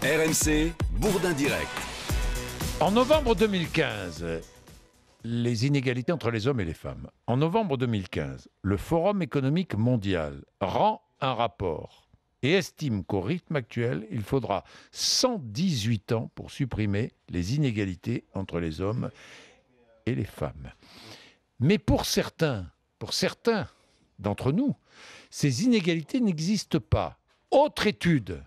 RMC, Bourdin Direct. En novembre 2015, les inégalités entre les hommes et les femmes. En novembre 2015, le Forum économique mondial rend un rapport et estime qu'au rythme actuel, il faudra 118 ans pour supprimer les inégalités entre les hommes et les femmes. Mais pour certains d'entre nous, ces inégalités n'existent pas. Autre étude.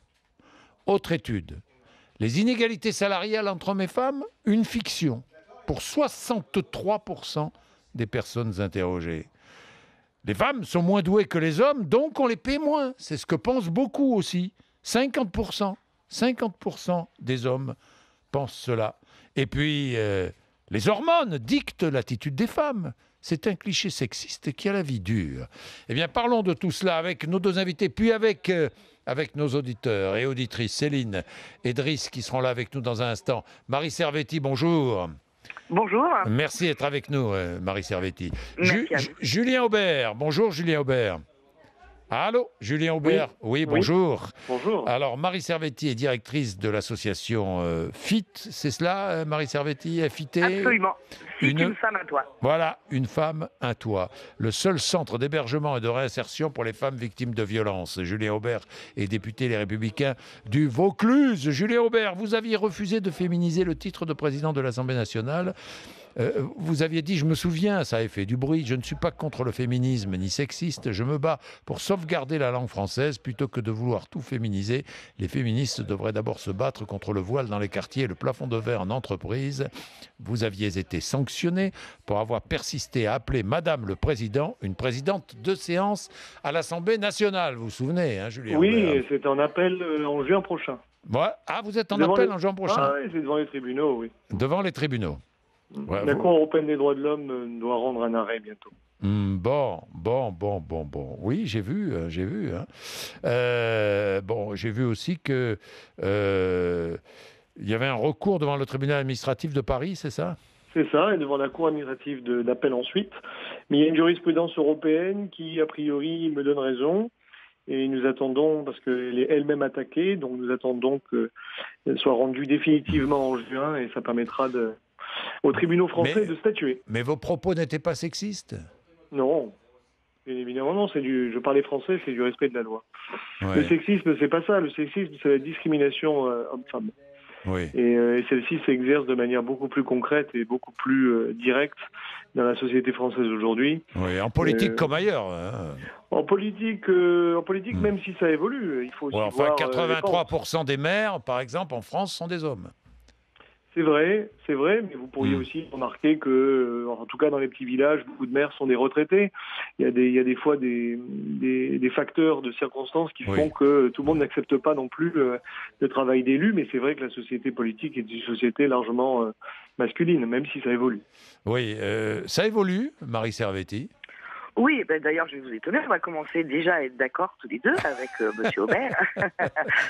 Les inégalités salariales entre hommes et femmes, une fiction pour 63% des personnes interrogées. Les femmes sont moins douées que les hommes, donc on les paie moins. C'est ce que pensent beaucoup aussi. 50% des hommes pensent cela. Et puis, les hormones dictent l'attitude des femmes. C'est un cliché sexiste qui a la vie dure. Eh bien, parlons de tout cela avec nos deux invités, puis avec nos auditeurs et auditrices, Céline et Driss, qui seront là avec nous dans un instant. Marie Servetti, bonjour. Bonjour. Merci d'être avec nous, Marie Servetti. Merci à vous. Julien Aubert, bonjour Julien Aubert. Allô, Julien Aubert. Oui, bonjour. Bonjour. Alors, Marie Servetti est directrice de l'association FIT, c'est cela, Marie Servetti, FIT? Absolument. Une femme, un toit. Voilà, une femme, un toit. Le seul centre d'hébergement et de réinsertion pour les femmes victimes de violences. Julien Aubert est député Les Républicains du Vaucluse. Julien Aubert, vous aviez refusé de féminiser le titre de président de l'Assemblée nationale. Vous aviez dit, je me souviens, ça avait fait du bruit, je ne suis pas contre le féminisme ni sexiste, je me bats pour sauvegarder la langue française plutôt que de vouloir tout féminiser. Les féministes devraient d'abord se battre contre le voile dans les quartiers et le plafond de verre en entreprise. Vous aviez été sanctionné pour avoir persisté à appeler Madame le Président une présidente de séance à l'Assemblée nationale. Vous vous souvenez, hein, Julien Aubert? Oui, c'est un appel en juin prochain. Ouais. Ah, vous êtes en appel en juin prochain? Ah oui, c'est devant les tribunaux, oui. Devant les tribunaux. Ouais, la Cour européenne des droits de l'homme doit rendre un arrêt bientôt. Bon. Oui, j'ai vu. Hein. J'ai vu aussi que il y avait un recours devant le tribunal administratif de Paris, c'est ça? C'est ça, et devant la Cour administrative d'appel ensuite. Mais il y a une jurisprudence européenne qui, a priori, me donne raison. Et nous attendons, parce qu'elle est elle-même attaquée, donc nous attendons qu'elle soit rendue définitivement en juin, et ça permettra aux tribunaux français de statuer. Mais vos propos n'étaient pas sexistes? Non, bien évidemment non. Je parlais français, c'est du respect de la loi. Ouais. Le sexisme, c'est pas ça. Le sexisme, c'est la discrimination homme-femme. Oui. Et celle-ci s'exerce de manière beaucoup plus concrète et beaucoup plus directe dans la société française aujourd'hui. Oui, en politique comme ailleurs. Hein. En politique, même si ça évolue, il faut aussi voir 83% des maires, par exemple, en France, sont des hommes. C'est vrai, mais vous pourriez aussi remarquer que, en tout cas dans les petits villages, beaucoup de maires sont des retraités. Il y a des fois des facteurs de circonstances qui font que tout le monde n'accepte pas non plus le travail d'élu, mais c'est vrai que la société politique est une société largement masculine, même si ça évolue. Oui, ça évolue, Marie Servetti. Oui, d'ailleurs, je vais vous étonner. On va commencer déjà à être d'accord tous les deux avec Monsieur Aubert.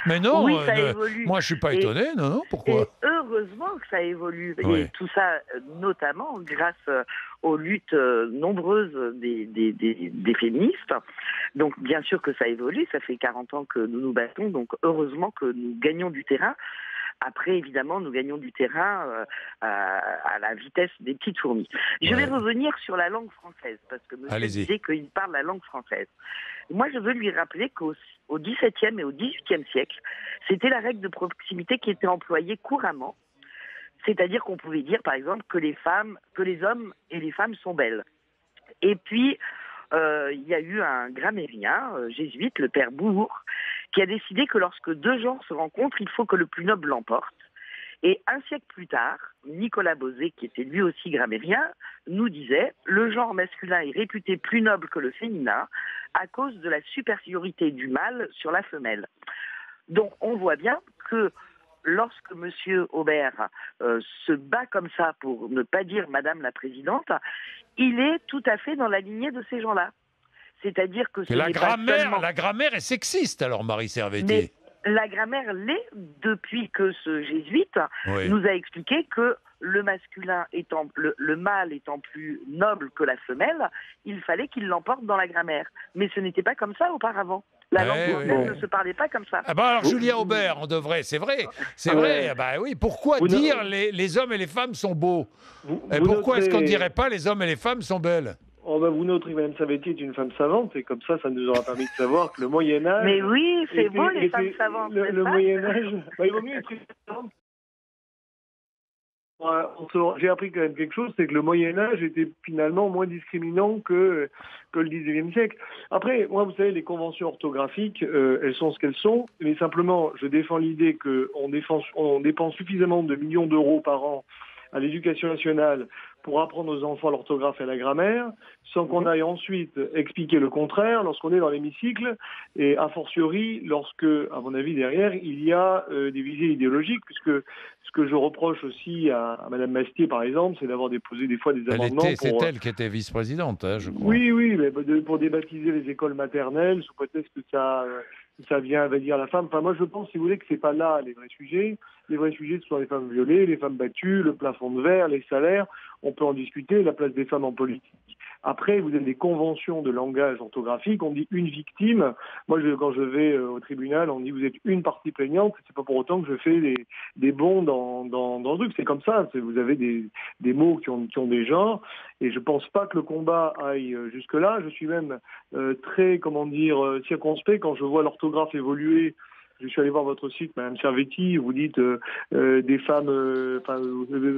Mais non, oui, ça évolue. Moi je suis pas étonné, non, pourquoi? Et heureusement que ça évolue. Oui. Et tout ça, notamment grâce aux luttes nombreuses des féministes. Donc, bien sûr que ça évolue. Ça fait 40 ans que nous nous battons. Donc, heureusement que nous gagnons du terrain. Après, évidemment, nous gagnons du terrain à la vitesse des petites fourmis. Je vais revenir sur la langue française, parce que monsieur disait qu'il parle la langue française. Moi, je veux lui rappeler qu'au XVIIe et au XVIIIe siècle, c'était la règle de proximité qui était employée couramment. C'est-à-dire qu'on pouvait dire, par exemple, que les hommes et les femmes sont belles. Et puis, il y a eu un grammairien jésuite, le père Bourg, qui a décidé que lorsque deux genres se rencontrent, il faut que le plus noble l'emporte. Et un siècle plus tard, Nicolas Bosé, qui était lui aussi grammairien, nous disait « Le genre masculin est réputé plus noble que le féminin à cause de la supériorité du mâle sur la femelle. » Donc on voit bien que lorsque M. Aubert se bat comme ça pour ne pas dire Madame la Présidente, il est tout à fait dans la lignée de ces gens-là. C'est-à-dire que la grammaire est sexiste, alors, Marie Servetti. Mais la grammaire l'est depuis que ce jésuite nous a expliqué que le masculin étant, le mâle étant plus noble que la femelle, il fallait qu'il l'emporte dans la grammaire. Mais ce n'était pas comme ça auparavant. La langue française ne se parlait pas comme ça. Ah bah alors, Julien Aubert, on devrait, c'est vrai, vrai. Ah bah oui, pourquoi dire les hommes et les femmes sont beaux? Et pourquoi est-ce qu'on ne dirait pas les hommes et les femmes sont belles? Oh bah vous noterez que Mme Savetti est une femme savante, et comme ça nous aura permis de savoir que le Moyen-Âge... Mais oui, c'est beau les femmes savantes. Le Moyen-Âge, il vaut mieux être une savante. J'ai appris quand même quelque chose, c'est que le Moyen-Âge était finalement moins discriminant que le XIXe siècle. Après, moi, vous savez, les conventions orthographiques, elles sont ce qu'elles sont, mais simplement, je défends l'idée qu'on dépense suffisamment de millions d'euros par an à l'éducation nationale pour apprendre aux enfants l'orthographe et la grammaire, sans qu'on aille ensuite expliquer le contraire lorsqu'on est dans l'hémicycle, et a fortiori lorsque, à mon avis, derrière, il y a des visées idéologiques, puisque ce que je reproche aussi à Mme Mastier, par exemple, c'est d'avoir déposé des fois des amendements C'est elle qui était vice-présidente, hein, je crois. Oui, mais pour débaptiser les écoles maternelles, sous prétexte que ça vient dire la femme. Enfin, moi, je pense, si vous voulez, que c'est pas là les vrais sujets. Les vrais sujets, ce sont les femmes violées, les femmes battues, le plafond de verre, les salaires. On peut en discuter, la place des femmes en politique. Après, vous avez des conventions de langage orthographique, on dit une victime. Moi, quand je vais au tribunal, on dit vous êtes une partie plaignante. C'est pas pour autant que je fais des bons dans le truc. C'est comme ça. Vous avez des mots qui ont des genres. Et je pense pas que le combat aille jusque-là. Je suis même très, circonspect quand je vois l'orthographe évoluer. Je suis allé voir votre site, Madame Servetti, vous dites des femmes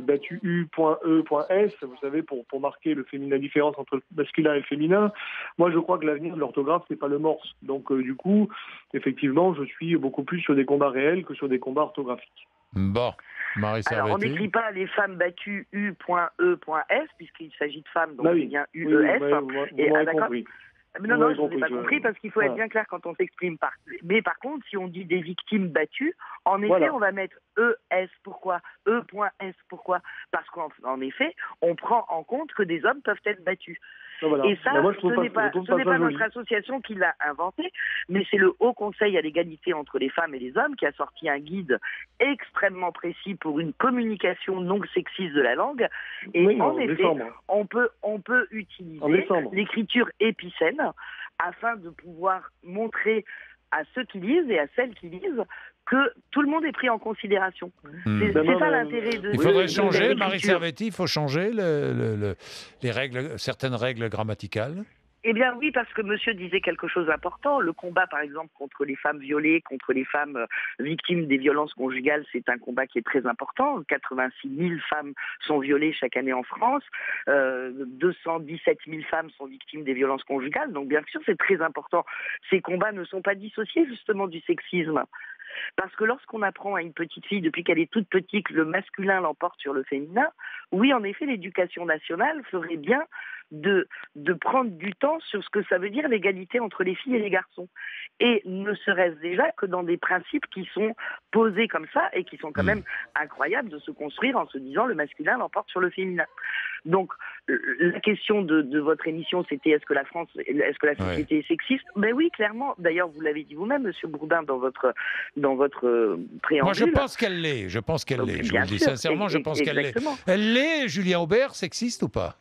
battues U.E.S, vous savez, pour marquer la différence entre le masculin et le féminin. Moi, je crois que l'avenir de l'orthographe, c'est pas le morse. Donc, du coup, effectivement, je suis beaucoup plus sur des combats réels que sur des combats orthographiques. Bon, Marie Servetti. Alors, on n'écrit pas les femmes battues U.E.S, puisqu'il s'agit de femmes, donc il y a U.E.S. Vous m'avez compris. Non, je n'ai pas compris parce qu'il faut être bien clair quand on s'exprime. Mais par contre, si on dit des victimes battues, en effet, on va mettre ES. Pourquoi E.S. Pourquoi? Parce qu'en effet, on prend en compte que des hommes peuvent être battus. Voilà. Et ça, ce n'est pas notre association qui l'a inventé, mais c'est le Haut Conseil à l'égalité entre les femmes et les hommes qui a sorti un guide extrêmement précis pour une communication non sexiste de la langue. Et en effet, on peut utiliser l'écriture épicène afin de pouvoir montrer à ceux qui lisent et à celles qui lisent que tout le monde est pris en considération. C'est ça l'intérêt de... Il faudrait changer, Marie Servetti, il faut changer les règles, certaines règles grammaticales. Eh bien oui, parce que monsieur disait quelque chose d'important. Le combat, par exemple, contre les femmes violées, contre les femmes victimes des violences conjugales, c'est un combat qui est très important. 86 000 femmes sont violées chaque année en France. 217 000 femmes sont victimes des violences conjugales. Donc bien sûr, c'est très important. Ces combats ne sont pas dissociés justement du sexisme. Parce que lorsqu'on apprend à une petite fille, depuis qu'elle est toute petite, que le masculin l'emporte sur le féminin, oui, en effet, l'éducation nationale ferait bien de prendre du temps sur ce que ça veut dire l'égalité entre les filles et les garçons. Et ne serait-ce déjà que dans des principes qui sont posés comme ça et qui sont quand même incroyables de se construire en se disant le masculin l'emporte sur le féminin. Donc, la question de votre émission, c'était est-ce que la société est sexiste? Ben oui, clairement. D'ailleurs, vous l'avez dit vous-même, Monsieur Bourdin, dans votre préambule. Moi, je pense qu'elle l'est. Je pense qu'elle l'est. Je vous le dis sincèrement, je pense qu'elle l'est. Elle l'est, Julien Aubert, sexiste ou pas?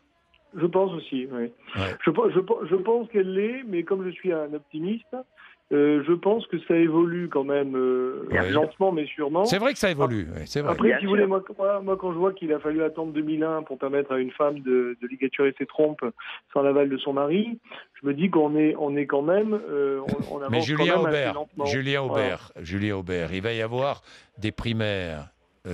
Je pense aussi, oui. Ouais. Je pense qu'elle l'est, mais comme je suis un optimiste, je pense que ça évolue quand même lentement mais sûrement. C'est vrai que ça évolue, c'est vrai. Après, si vous voulez, moi quand je vois qu'il a fallu attendre 2001 pour permettre à une femme de ligaturer ses trompes sans l'aval de son mari, je me dis qu'on est quand même... on avance. Mais Julien quand même Aubert, assez lentement. Julien Aubert, il va y avoir des primaires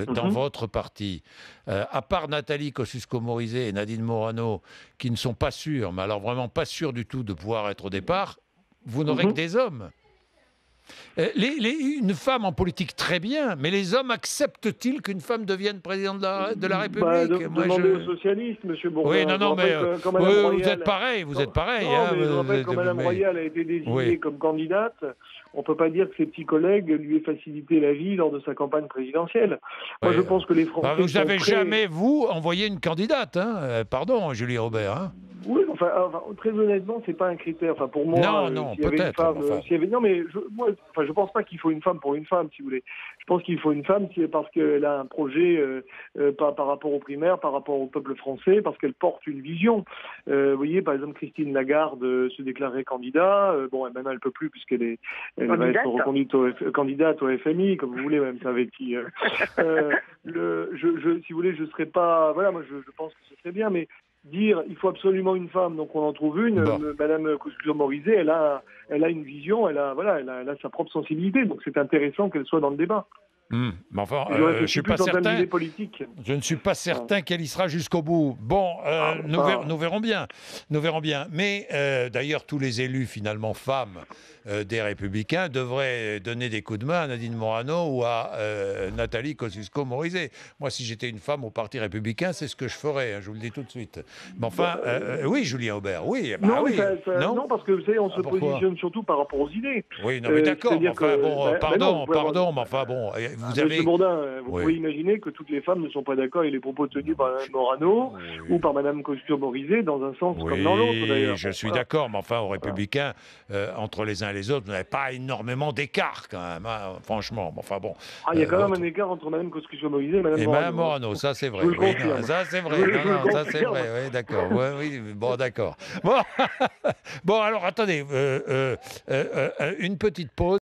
dans votre parti, à part Nathalie Kosciusko-Morizet et Nadine Morano, qui ne sont pas sûrs, mais alors vraiment pas sûrs du tout de pouvoir être au départ, vous n'aurez que des hommes. Une femme en politique, très bien, mais les hommes acceptent-ils qu'une femme devienne présidente de la République? Demandez aux socialistes, M. Bourdin. Oui, non, mais vous êtes pareil, vous êtes pareil. Je rappelle que Mme Royal a été désignée comme candidate. On ne peut pas dire que ses petits collègues lui aient facilité la vie lors de sa campagne présidentielle. Moi, je pense que les Français... Vous n'avez jamais, vous, envoyé une candidate, hein? Pardon, Julien Aubert. Hein? Oui, enfin, très honnêtement, c'est pas un critère. Enfin, pour moi, Non, s'il y avait une peut-être. femme, Enfin. non, mais je pense pas qu'il faut une femme pour une femme, si vous voulez. Je pense qu'il faut une femme parce qu'elle a un projet par rapport aux primaires, par rapport au peuple français, parce qu'elle porte une vision. Vous voyez, par exemple, Christine Lagarde se déclarait candidat. Bon, maintenant, elle peut plus puisqu'elle va être reconduite candidate au FMI, comme vous voulez, même ça avec qui. Si vous voulez, je serais pas. Voilà, moi, je pense que ce serait bien, mais dire il faut absolument une femme, donc on en trouve une. Bon. Madame Kosciusko-Morizet, elle a une vision, elle a sa propre sensibilité, donc c'est intéressant qu'elle soit dans le débat. Mais enfin, je suis pas certain. Politique. Je ne suis pas certain qu'elle y sera jusqu'au bout. Bon, nous verrons bien. Nous verrons bien. Mais d'ailleurs, tous les élus finalement femmes des Républicains devraient donner des coups de main à Nadine Morano ou à Nathalie Kosciusko-Morizet. Moi, si j'étais une femme au Parti républicain, c'est ce que je ferais. Hein, je vous le dis tout de suite. Mais enfin, oui, Julien Aubert, oui. Bah, non, oui. Non, parce que vous savez, on se pourquoi positionne surtout par rapport aux idées. Oui, non, mais d'accord. Enfin, bon, pardon, mais enfin bon. Vous avez... Monsieur Bourdin, vous pouvez imaginer que toutes les femmes ne sont pas d'accord avec les propos tenus par Mme Morano ou par Mme Kosciusko-Morizet dans un sens comme dans l'autre d'ailleurs. Je suis d'accord, mais enfin aux Républicains, entre les uns et les autres, vous n'avez pas énormément d'écart quand même, hein, franchement. Enfin bon. Il y a quand même un écart entre Mme Kosciusko-Morizet et Mme Mme Morano, ça c'est vrai. Oui, non, ça c'est vrai. Ça c'est vrai. Oui, d'accord. Oui, bon, d'accord. Bon, bon, alors attendez, une petite pause.